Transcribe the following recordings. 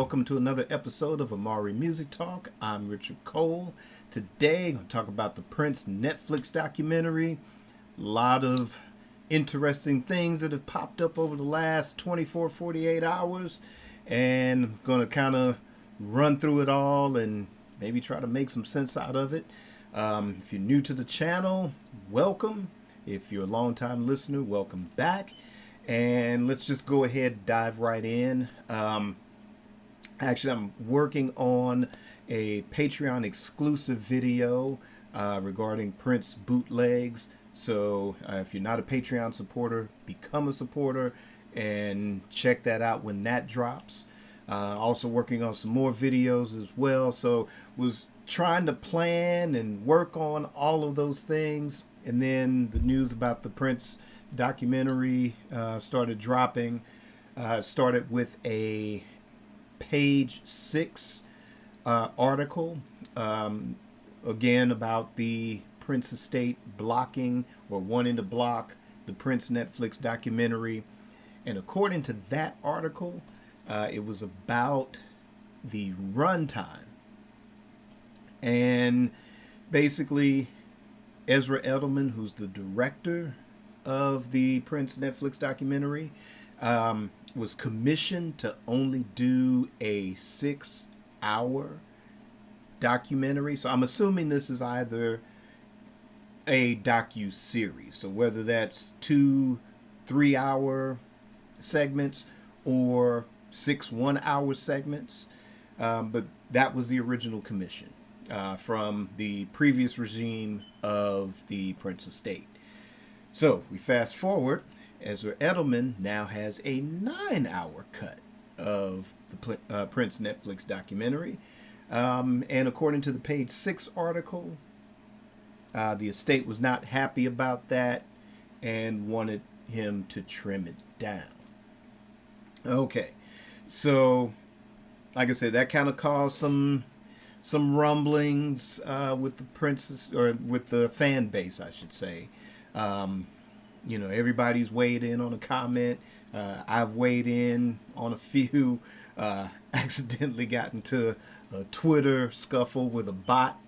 welcome to another episode of Amari Music Talk. I'm Richard Cole. Today, I'm going to talk about the Prince Netflix documentary. A lot of interesting things that have popped up over the last 48 hours. And I'm going to kind of run through it all and maybe try to make some sense out of it. If you're new to the channel, welcome. If you're a long-time listener, welcome back. And let's just go ahead and dive right in. Actually, I'm working on a Patreon exclusive video regarding Prince bootlegs. So if you're not a Patreon supporter, become a supporter and check that out when that drops. Also working on some more videos as well. So was trying to plan and work on all of those things. And then the news about the Prince documentary started dropping. Started with a page 6 article, again about the Prince estate blocking or wanting to block the Prince Netflix documentary. And according to that article, it was about the runtime. And basically, Ezra Edelman, who's the director of the Prince Netflix documentary, was commissioned to only do a 6-hour documentary. So I'm assuming this is either a docu-series. So whether that's 2 3-hour segments or 6 1-hour segments. But that was the original commission from the previous regime of the Prince estate. So we fast forward. Ezra Edelman now has a 9-hour cut of the Prince Netflix documentary. And according to the page 6 article, the estate was not happy about that and wanted him to trim it down. Okay, so like I said, that kind of caused some rumblings with the Prince's, or with the fan base, I should say. You know, everybody's weighed in on a comment. I've weighed in on a few. Accidentally got into a Twitter scuffle with a bot,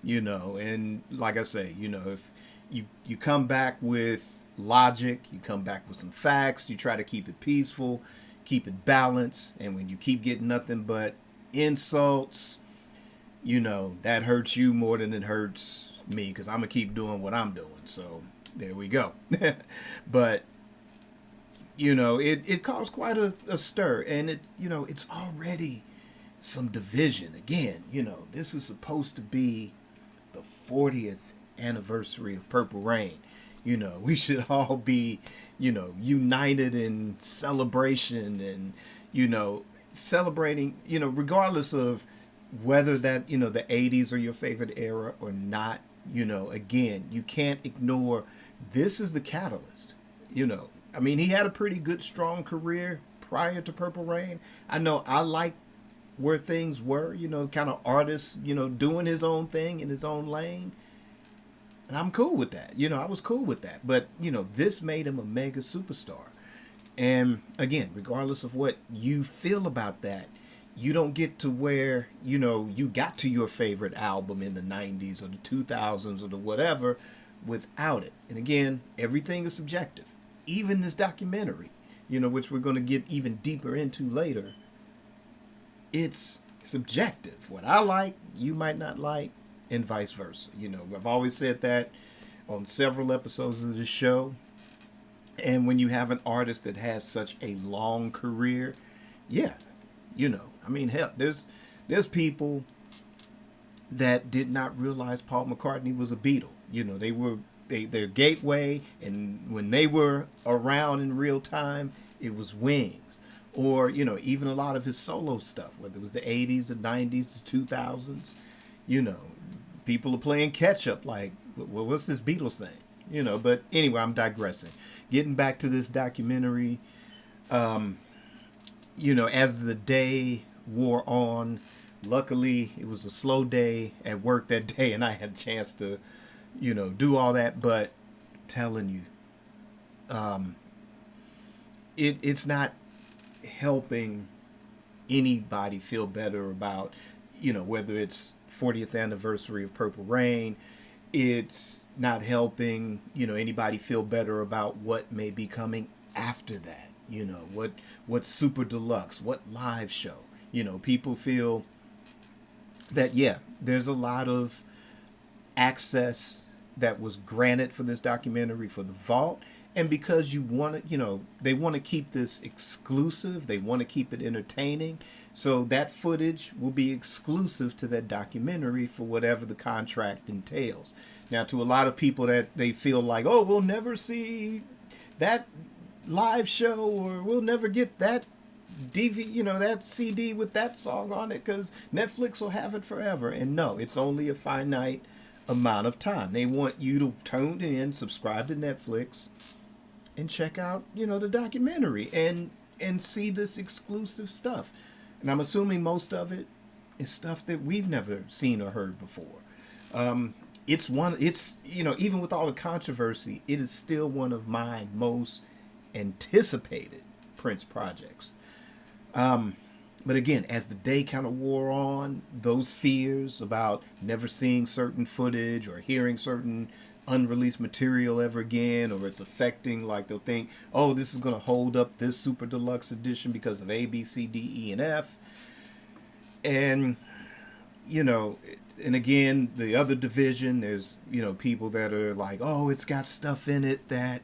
you know. And like I say, you know, if you come back with logic, you come back with some facts, you try to keep it peaceful, keep it balanced. And when you keep getting nothing but insults, you know, that hurts you more than it hurts me, because I'm going to keep doing what I'm doing. So there we go. But, you know, it caused quite a stir. And, it's already some division. Again, you know, this is supposed to be the 40th anniversary of Purple Rain. You know, we should all be, you know, united in celebration and, you know, celebrating, you know, regardless of whether that, you know, the 80s are your favorite era or not. You know, again, you can't ignore, this is the catalyst. You know, I mean, he had a pretty good, strong career prior to Purple Rain. I know I like where things were, you know, kind of artist, you know, doing his own thing in his own lane. And I'm cool with that. You know, I was cool with that. But, you know, this made him a mega superstar. And again, regardless of what you feel about that, you don't get to where, you know, you got to your favorite album in the 90s or the 2000s or the whatever without it. And again, everything is subjective. Even this documentary, you know, which we're going to get even deeper into later, it's subjective. What I like, you might not like, and vice versa. You know, I've always said that on several episodes of this show. And when you have an artist that has such a long career, yeah, you know, I mean, hell, there's people that did not realize Paul McCartney was a Beatle. You know, their gateway, and when they were around in real time, it was Wings. Or, you know, even a lot of his solo stuff, whether it was the 80s, the 90s, the 2000s, you know, people are playing catch up like, well, what's this Beatles thing? You know, but anyway, I'm digressing. Getting back to this documentary, you know, as the day wore on, luckily it was a slow day at work that day and I had a chance to, you know, do all that. But telling you, it's not helping anybody feel better about, whether it's 40th anniversary of Purple Rain. It's not helping, anybody feel better about what may be coming after that. What super deluxe, what live show. People feel that, yeah, there's a lot of access that was granted for this documentary for the vault. And because you want to, they want to keep this exclusive, they want to keep it entertaining. So that footage will be exclusive to that documentary for whatever the contract entails. Now, to a lot of people that they feel like, oh, we'll never see that live show, or we'll never get that that CD with that song on it because Netflix will have it forever. And no, it's only a finite amount of time. They want you to tune in, subscribe to Netflix, and check out, the documentary and see this exclusive stuff. And I'm assuming most of it is stuff that we've never seen or heard before. It's even with all the controversy, it is still one of my most anticipated Prince projects. But again, as the day kind of wore on, those fears about never seeing certain footage or hearing certain unreleased material ever again, or it's affecting, like they'll think, oh, this is going to hold up this super deluxe edition because of A, B, C, D, E, and F. And, and again, the other division, there's, people that are like, oh, it's got stuff in it that,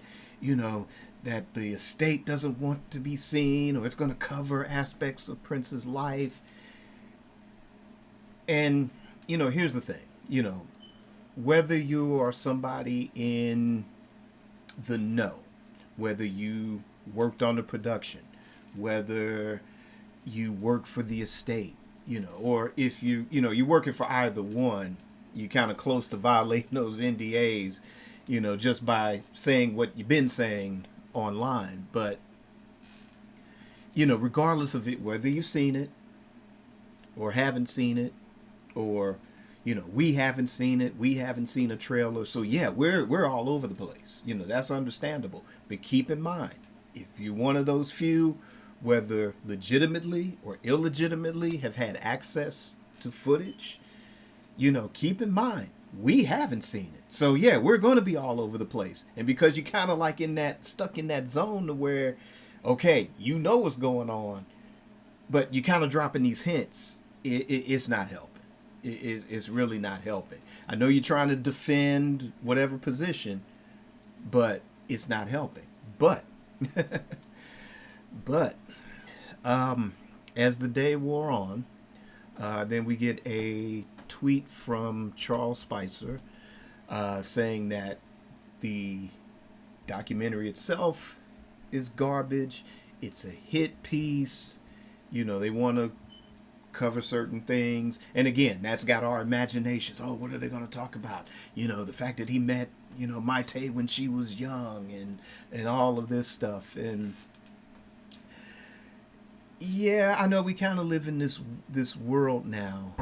that the estate doesn't want to be seen, or it's going to cover aspects of Prince's life. And, here's the thing, whether you are somebody in the know, whether you worked on the production, whether you work for the estate, or if you're working for either one, you kind of close to violating those NDAs, just by saying what you've been saying online. But, regardless of it, whether you've seen it or haven't seen it, or, we haven't seen it, we haven't seen a trailer. So yeah, we're all over the place. That's understandable. But keep in mind, if you're one of those few, whether legitimately or illegitimately, have had access to footage, keep in mind, we haven't seen it. So yeah, we're going to be all over the place. And because you kind of like stuck in that zone to where, okay, what's going on, but you kind of dropping these hints, it's not helping. It's really not helping. I know you're trying to defend whatever position, but it's not helping. But, as the day wore on, then we get a tweet from Charles Spicer saying that the documentary itself is garbage. It's a hit piece. They want to cover certain things. And again, that's got our imaginations. Oh, what are they going to talk about? The fact that he met, Maite when she was young, and all of this stuff. And yeah, I know we kind of live in this world now.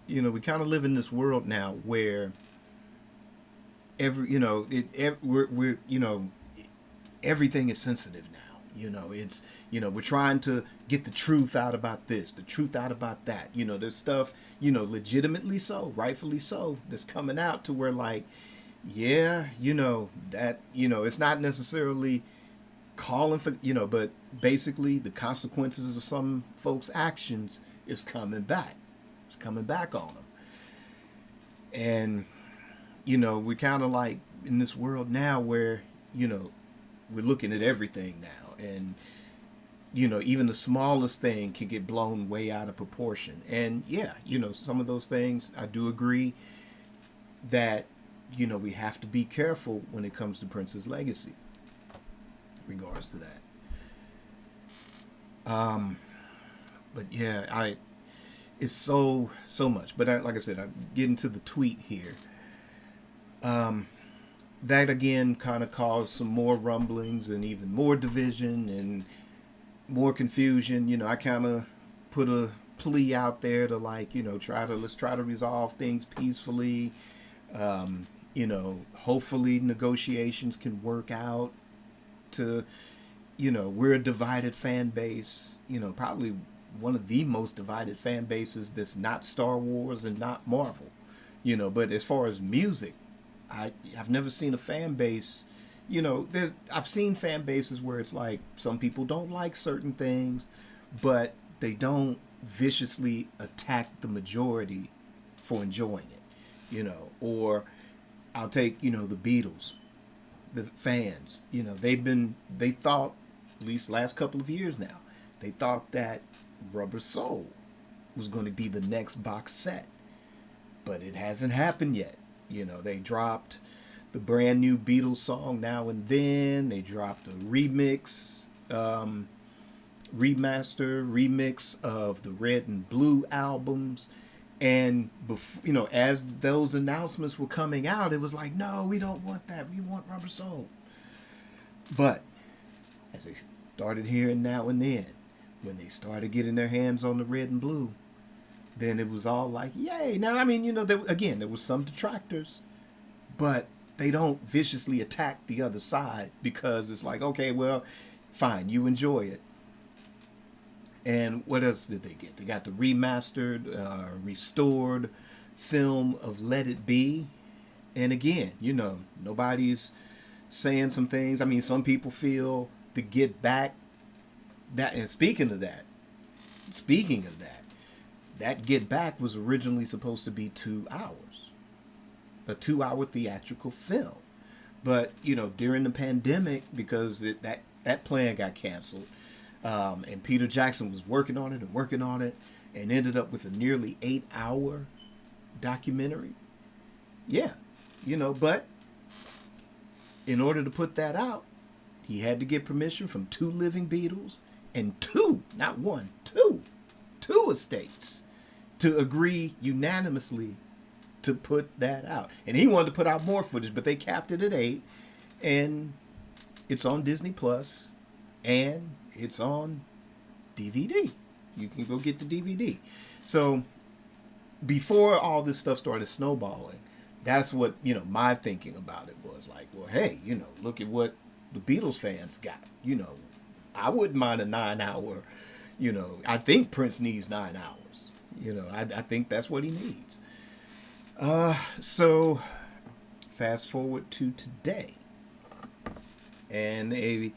We kind of live in this world now where everything is sensitive now. It's, we're trying to get the truth out about this, the truth out about that. There's stuff, legitimately so, rightfully so, that's coming out to where, like, yeah, that, it's not necessarily calling for, but basically the consequences of some folks' actions is coming back. It's coming back on them. And, we're kind of like in this world now where, we're looking at everything now. And, even the smallest thing can get blown way out of proportion. And yeah, some of those things, I do agree that, we have to be careful when it comes to Prince's legacy in regards to that. But yeah, it's so much. But like I said, I'm getting to the tweet here. That again kind of caused some more rumblings and even more division and more confusion. I kind of put a plea out there to, like, let's try to resolve things peacefully. Hopefully negotiations can work out to, we're a divided fan base, probably one of the most divided fan bases that's not Star Wars and not Marvel, but as far as music, I've never seen a fan base, I've seen fan bases where it's like some people don't like certain things, but they don't viciously attack the majority for enjoying it, or I'll take, the Beatles, the fans, they thought, at least last couple of years now, they thought that Rubber Soul was going to be the next box set, but it hasn't happened yet. They dropped the brand new Beatles song Now and Then. They dropped a remix of the Red and Blue albums. And before, as those announcements were coming out, it was like, no, we don't want that. We want Rubber Soul. But as they started hearing Now and Then, when they started getting their hands on the Red and Blue, then it was all like, yay. Now, I mean, there was some detractors, but they don't viciously attack the other side because it's like, okay, well, fine, you enjoy it. And what else did they get? They got the remastered, restored film of Let It Be. And again, nobody's saying some things. I mean, some people feel to get back that. And speaking of that, that Get Back was originally supposed to be 2 hours, a 2-hour theatrical film. But, during the pandemic, because that plan got canceled, and Peter Jackson was working on it and ended up with a nearly 8-hour documentary. Yeah, but in order to put that out, he had to get permission from 2 living Beatles and 2, not 1, 2 estates to agree unanimously to put that out. And he wanted to put out more footage, but they capped it at 8, and it's on Disney Plus, and it's on DVD. You can go get the DVD. So before all this stuff started snowballing, that's what, my thinking about it was like, well, hey, look at what the Beatles fans got. I wouldn't mind a 9-hour, I think Prince needs 9 hours. I think that's what he needs. So fast forward to today, and a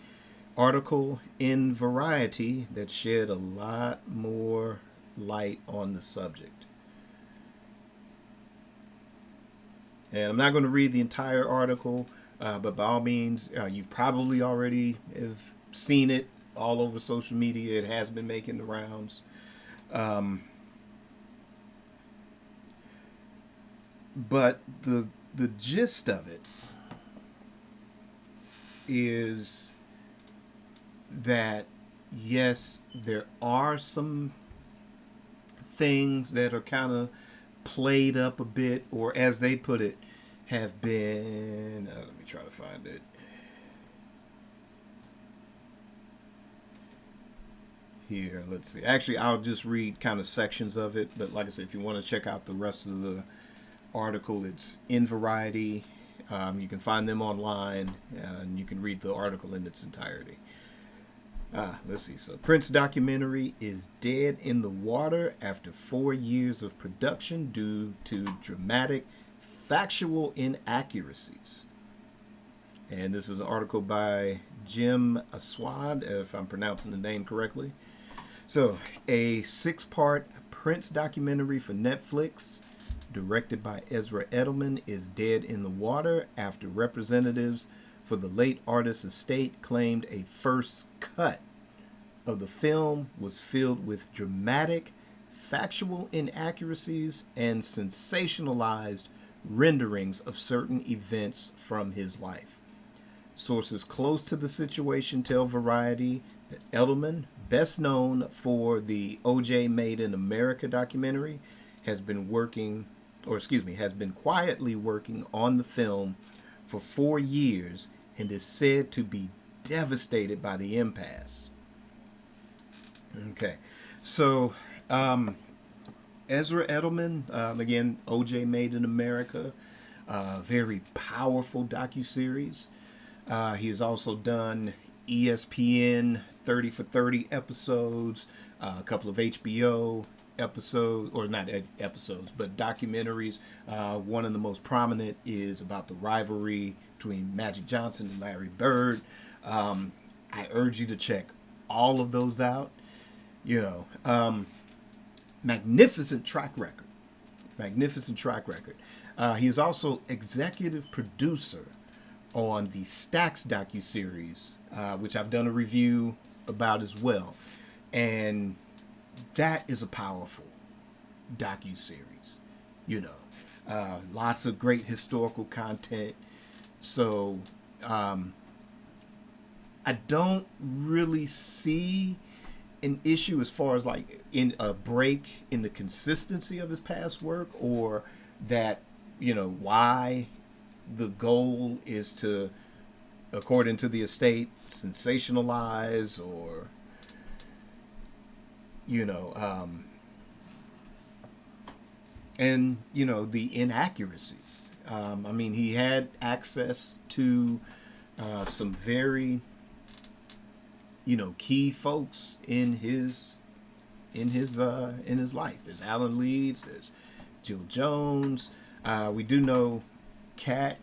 article in Variety that shed a lot more light on the subject. And I'm not going to read the entire article, but by all means, you've probably already have seen it all over social media. It has been making the rounds. But the gist of it is that, yes, there are some things that are kind of played up a bit, or as they put it, have been, let me try to find it here. Let's see. Actually, I'll just read kind of sections of it, but like I said, if you want to check out the rest of the article, it's in Variety. You can find them online, and you can read the article in its entirety. Let's see. So, Prince documentary is dead in the water after 4 years of production due to dramatic factual inaccuracies. And this is an article by Jim Aswad, if I'm pronouncing the name correctly. So, a 6-part Prince documentary for Netflix, directed by Ezra Edelman, is dead in the water after representatives for the late artist's estate claimed a first cut of the film was filled with dramatic, factual inaccuracies and sensationalized renderings of certain events from his life. Sources close to the situation tell Variety that Edelman, best known for the O.J. Made in America documentary, has been quietly working on the film for 4 years and is said to be devastated by the impasse. Okay, so Ezra Edelman, again, O.J. Made in America, very powerful docuseries. He has also done ESPN 30 for 30 episodes, a couple of HBO episodes, or not episodes, but documentaries. One of the most prominent is about the rivalry between Magic Johnson and Larry Bird. I urge you to check all of those out. You know, magnificent track record. Magnificent track record. He is also executive producer on the Stacks docuseries, which I've done a review about as well. And that is a powerful docuseries. You know, lots of great historical content. So I don't really see an issue as far as like in a break in the consistency of his past work, or that, you know, why the goal is to, according to the estate, sensationalize or, you know, and, you know, the inaccuracies. I mean, he had access to some very, you know, key folks in his life. There's Alan Leeds, there's Jill Jones. We do know Kat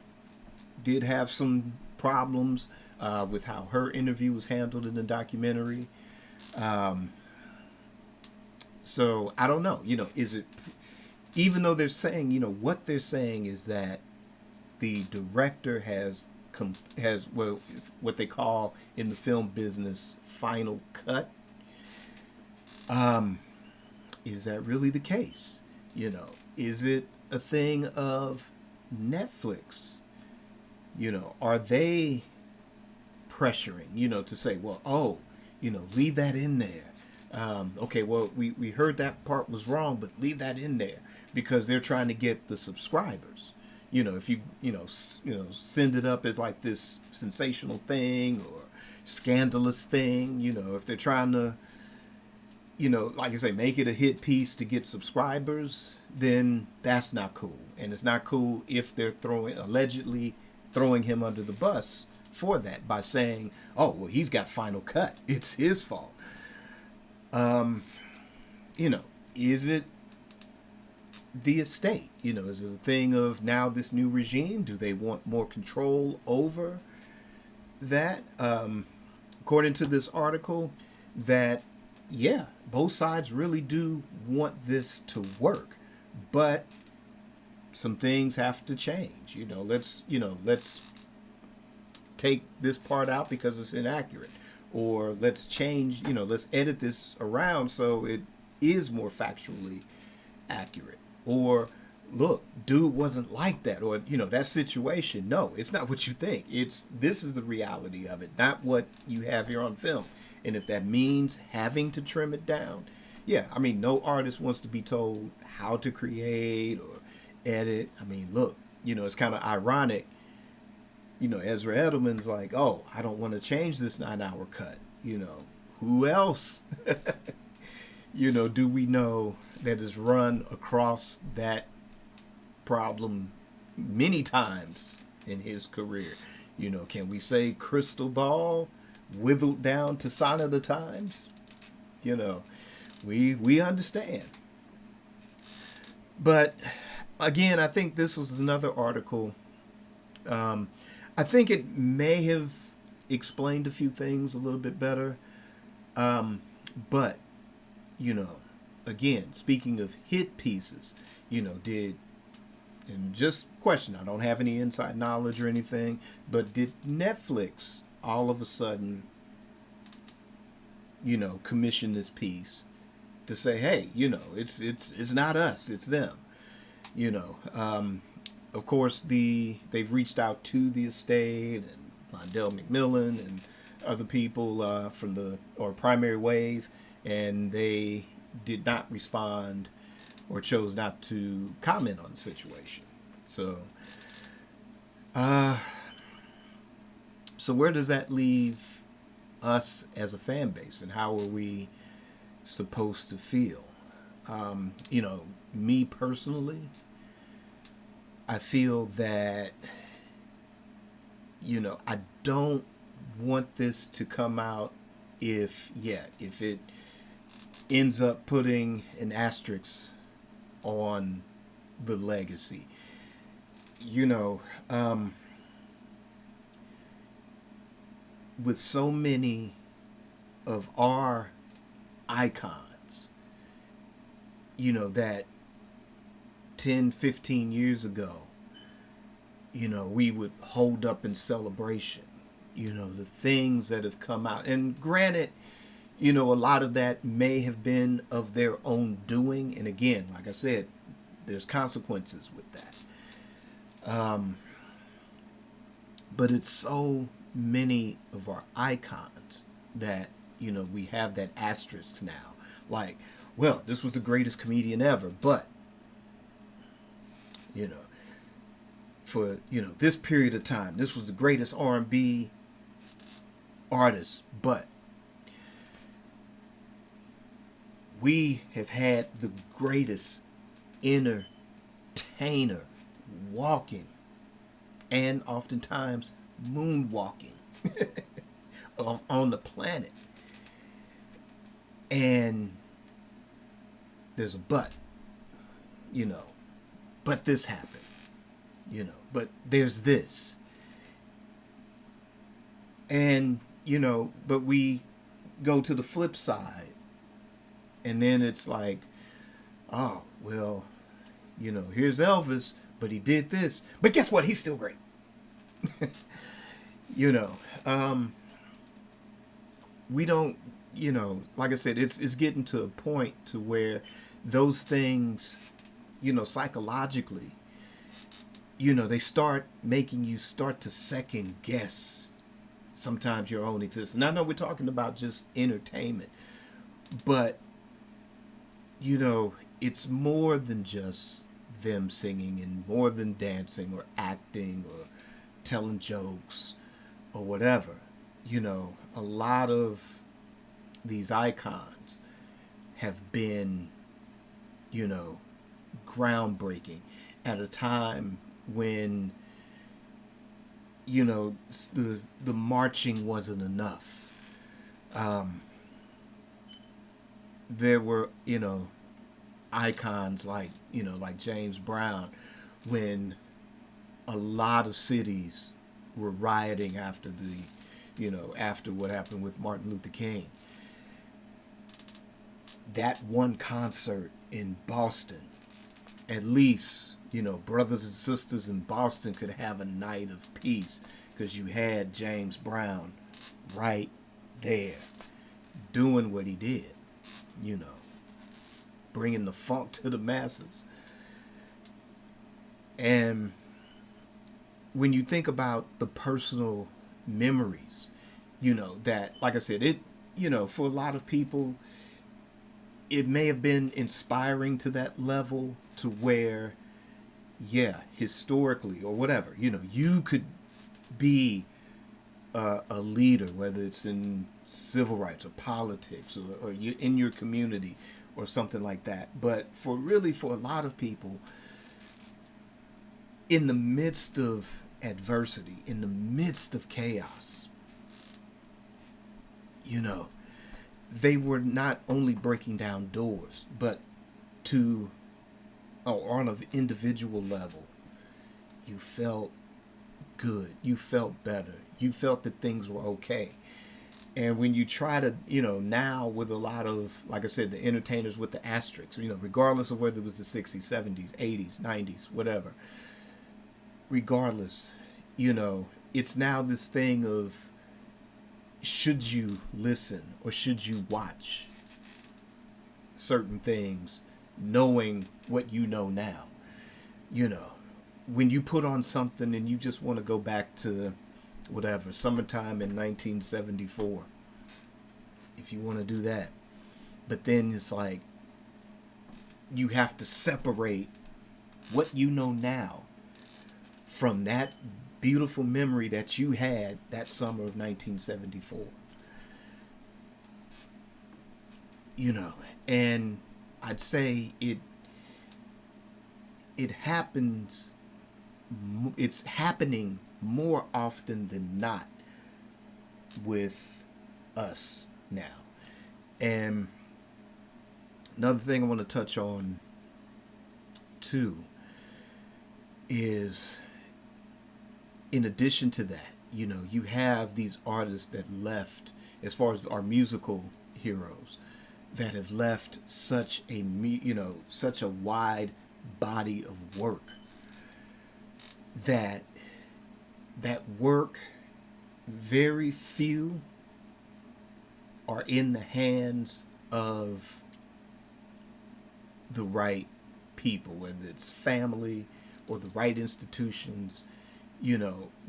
did have some problems with how her interview was handled in the documentary. So I don't know, you know, is it, even though they're saying, you know, what they're saying is that the director has well, what they call in the film business final cut. Is that really the case? You know, is it a thing of Netflix? You know, are they pressuring, you know, to say, well, oh, you know, leave that in there. Okay, well, we heard that part was wrong, but leave that in there because they're trying to get the subscribers. You know, if you send it up as like this sensational thing or scandalous thing, you know, if they're trying to, you know, like I say, make it a hit piece to get subscribers, then that's not cool. And it's not cool if they're allegedly throwing him under the bus for that by saying, oh, well, he's got final cut. It's his fault. You know, is it the estate? You know, is it a thing of now this new regime? Do they want more control over that? According to this article, that, yeah, both sides really do want this to work, but some things have to change. You know, let's take this part out because it's inaccurate, or let's change, you know, let's edit this around so it is more factually accurate. Or look, dude wasn't like that, or, you know, that situation, no, it's not what you think. This is the reality of it, not what you have here on film. And if that means having to trim it down, yeah, I mean, no artist wants to be told how to create or edit. I mean, look, you know, it's kind of ironic. You know, Ezra Edelman's like, oh, I don't want to change this 9-hour cut. You know, who else, you know, do we know that has run across that problem many times in his career? You know, can we say Crystal Ball whittled down to Sign of the Times? You know, we understand. But again, I think this was another article. I think it may have explained a few things a little bit better. But, you know, again, speaking of hit pieces, you know, and just question, I don't have any inside knowledge or anything, but did Netflix all of a sudden, you know, commission this piece to say, hey, you know, it's not us, it's them, you know? Of course, they've reached out to the estate and Londell McMillan and other people from Primary Wave, and they did not respond or chose not to comment on the situation. So where does that leave us as a fan base, and how are we supposed to feel? You know, me personally, I feel that, you know, I don't want this to come out if it ends up putting an asterisk on the legacy. You know, with so many of our icons, that 10, 15 years ago, we would hold up in celebration, the things that have come out. And granted, a lot of that may have been of their own doing. And again, like I said, there's consequences with that. But it's so many of our icons that, we have that asterisk now. Like, well, this was the greatest comedian ever, but, you know, for, this period of time, this was the greatest R&B artist, but we have had the greatest entertainer walking and oftentimes moonwalking on the planet. And there's a but, but this happened, but there's this. And, but we go to the flip side, and then it's like, oh, well, here's Elvis, but he did this. But guess what? He's still great. We don't, like I said, it's getting to a point to where those things, psychologically, they start making you start to second guess sometimes your own existence. And I know we're talking about just entertainment, but, it's more than just them singing and more than dancing or acting or telling jokes or whatever. A lot of these icons have been, groundbreaking at a time when, the marching wasn't enough. There were, icons like James Brown, when a lot of cities were rioting after after what happened with Martin Luther King. That one concert in Boston, at least, brothers and sisters in Boston could have a night of peace because you had James Brown right there doing what he did, bringing the funk to the masses. And when you think about the personal memories, that, like I said, it, for a lot of people, it may have been inspiring to that level to where, yeah, historically or whatever, you could be a leader, whether it's in civil rights or politics or you in your community or something like that. But for a lot of people, in the midst of adversity, in the midst of chaos, they were not only breaking down doors, but on an individual level, you felt good, you felt better, you felt that things were okay. And when you try to, now with a lot of, like I said, the entertainers with the asterisks, regardless of whether it was the 60s, 70s, 80s, 90s, whatever, regardless, it's now this thing of, should you listen or should you watch certain things knowing what you know now? When you put on something and you just want to go back to whatever, summertime in 1974, if you want to do that. But then it's like, you have to separate what you know now from that beautiful memory that you had that summer of 1974. And I'd say it happens, it's happening more often than not with us now. And another thing I want to touch on too is, in addition to that, you have these artists that left, as far as our musical heroes, that have left such a wide body of work, that work, very few are in the hands of the right people, whether it's family or the right institutions.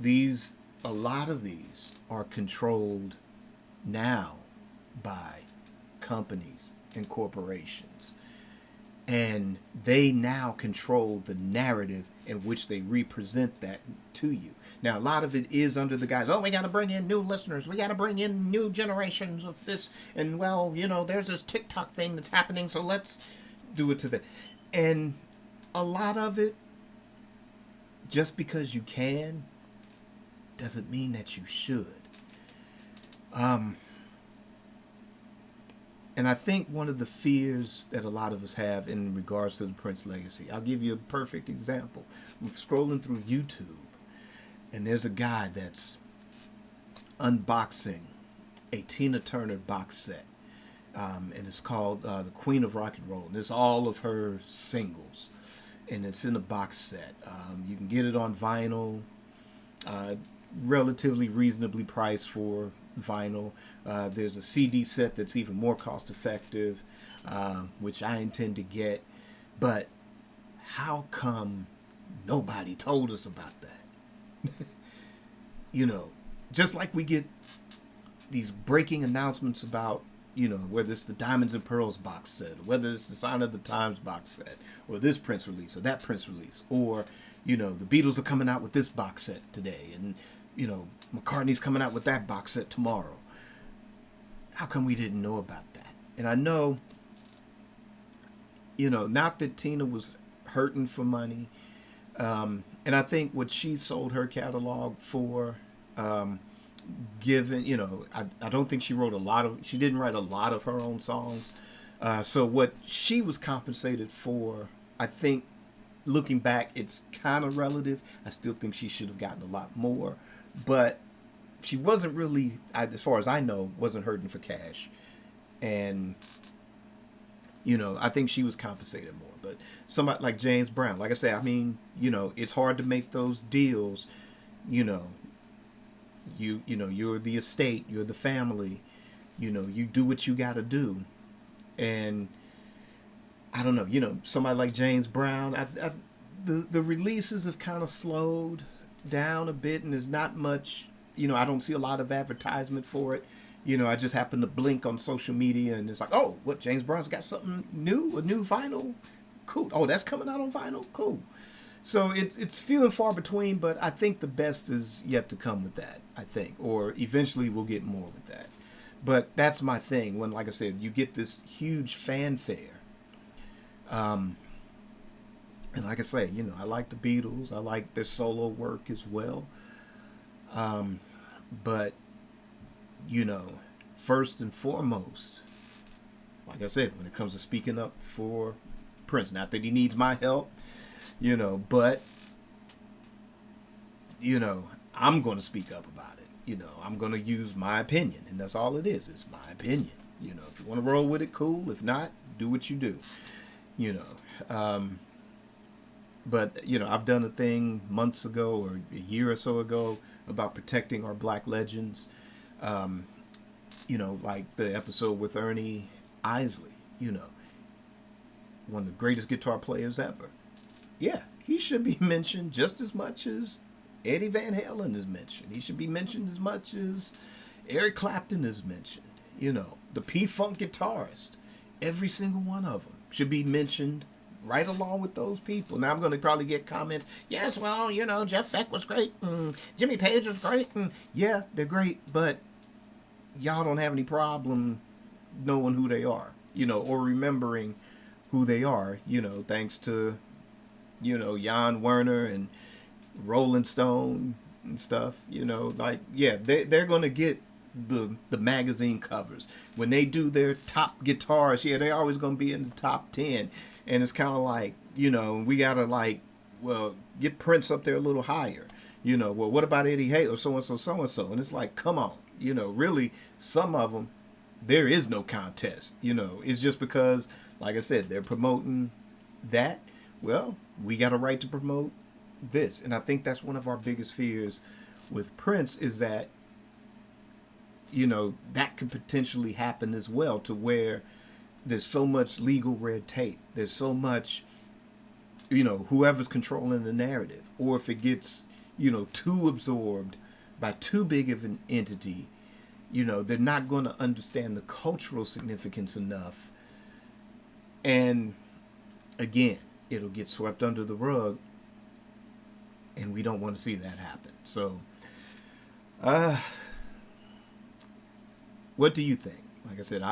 These a lot of these are controlled now by companies and corporations, and they now control the narrative in which they represent that to you. Now, a lot of it is under the guise, oh, we got to bring in new listeners, we got to bring in new generations of this, and well, there's this TikTok thing that's happening, so let's do it to that. And a lot of it, just because you can, doesn't mean that you should. And I think one of the fears that a lot of us have in regards to the Prince legacy, I'll give you a perfect example. I'm scrolling through YouTube, and there's a guy that's unboxing a Tina Turner box set. And it's called The Queen of Rock and Roll. And it's all of her singles. And it's in a box set. You can get it on vinyl. Relatively reasonably priced for vinyl. There's a CD set that's even more cost effective, which I intend to get. But how come nobody told us about that? Just like we get these breaking announcements about, whether it's the Diamonds and Pearls box set, or whether it's the Sign of the Times box set, or this Prince release, or that Prince release, or, the Beatles are coming out with this box set today, and, McCartney's coming out with that box set tomorrow. How come we didn't know about that? And I know, not that Tina was hurting for money, and I think what she sold her catalog for, given, I don't think she didn't write a lot of her own songs. So what she was compensated for, I think, looking back, it's kind of relative. I still think she should have gotten a lot more, but she wasn't really, as far as I know, wasn't hurting for cash. And, I think she was compensated more. But somebody like James Brown, like I say, it's hard to make those deals. You're the estate, you're the family, you do what you got to do. And I don't know, somebody like James Brown, the releases have kind of slowed down a bit, and there's not much, I don't see a lot of advertisement for it. I just happen to blink on social media, and it's like, oh, what, James Brown's got something new, a new vinyl? Cool. Oh, that's coming out on vinyl? Cool. So it's few and far between, but I think the best is yet to come with that, I think. Or eventually we'll get more with that. But that's my thing. When, like I said, you get this huge fanfare. And like I say, I like the Beatles. I like their solo work as well. But, first and foremost, like I said, when it comes to speaking up for Prince, not that he needs my help, but, I'm going to speak up about it. I'm going to use my opinion, and that's all it is. It's my opinion. If you want to roll with it, cool. If not, do what you do. But, I've done a thing months ago or a year or so ago about protecting our black legends. Like the episode with Ernie Isley, one of the greatest guitar players ever. Yeah, he should be mentioned just as much as Eddie Van Halen is mentioned. He should be mentioned as much as Eric Clapton is mentioned. The P-Funk guitarist. Every single one of them should be mentioned right along with those people. Now I'm going to probably get comments. Yes, well, Jeff Beck was great, and Jimmy Page was great, and yeah, they're great, but y'all don't have any problem knowing who they are, or remembering who they are, thanks to, Jan Werner and Rolling Stone and stuff, they're going to get the magazine covers. When they do their top guitars, yeah, they're always going to be in the top 10. And it's kind of like, we got to like, well, get Prince up there a little higher. Well, what about Eddie Hay or so-and-so, so-and-so? And it's like, come on, really, some of them, there is no contest. It's just because, like I said, they're promoting that. Well, we got a right to promote this. And I think that's one of our biggest fears with Prince is that, that could potentially happen as well, to where there's so much legal red tape. There's so much, whoever's controlling the narrative, or if it gets, too absorbed by too big of an entity, they're not going to understand the cultural significance enough. And again, it'll get swept under the rug, and we don't want to see that happen. So, what do you think? Like I said,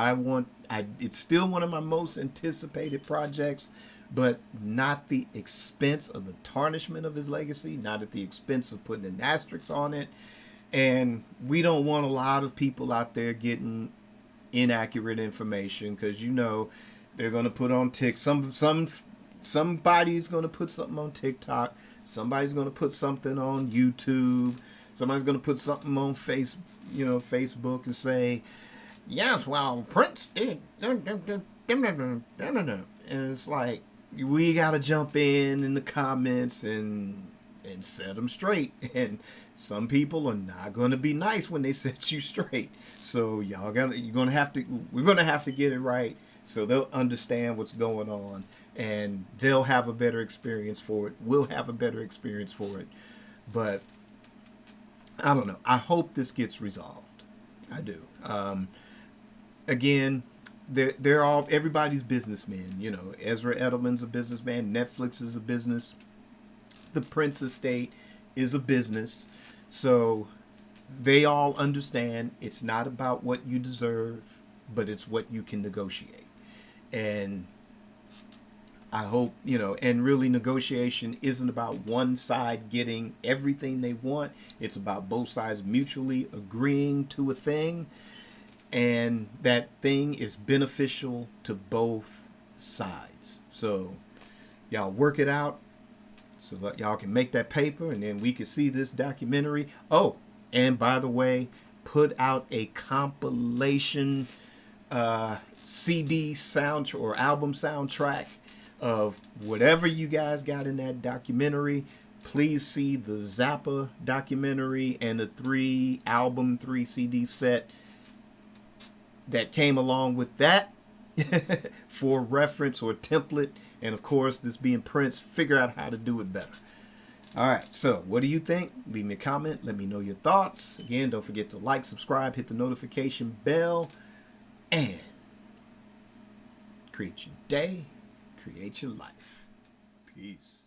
it's still one of my most anticipated projects, but not the expense of the tarnishment of his legacy, not at the expense of putting an asterisk on it. And we don't want a lot of people out there getting inaccurate information, because they're going to put on somebody's going to put something on TikTok, somebody's going to put something on YouTube, somebody's going to put something on Facebook and say, yes, well, Prince did. And it's like, we got to jump in the comments and set them straight. And some people are not going to be nice when they set you straight. So we're going to have to get it right, so they'll understand what's going on, and they'll have a better experience for it. We'll have a better experience for it. But I don't know. I hope this gets resolved. I do. Again, everybody's businessmen. Ezra Edelman's a businessman. Netflix is a business. The Prince estate is a business. So they all understand it's not about what you deserve, but it's what you can negotiate. And I hope, and really negotiation isn't about one side getting everything they want. It's about both sides mutually agreeing to a thing, and that thing is beneficial to both sides. So y'all work it out so that y'all can make that paper, and then we can see this documentary. Oh, and by the way, put out a compilation CD sound or album soundtrack of whatever you guys got in that documentary. Please see the Zappa documentary and the 3 CD set that came along with that for reference or template. And of course, this being Prince, figure out how to do it better. All right, so what do you think? Leave me a comment. Let me know your thoughts. Again, don't forget to like, subscribe, hit the notification bell, and create your day, create your life. Peace.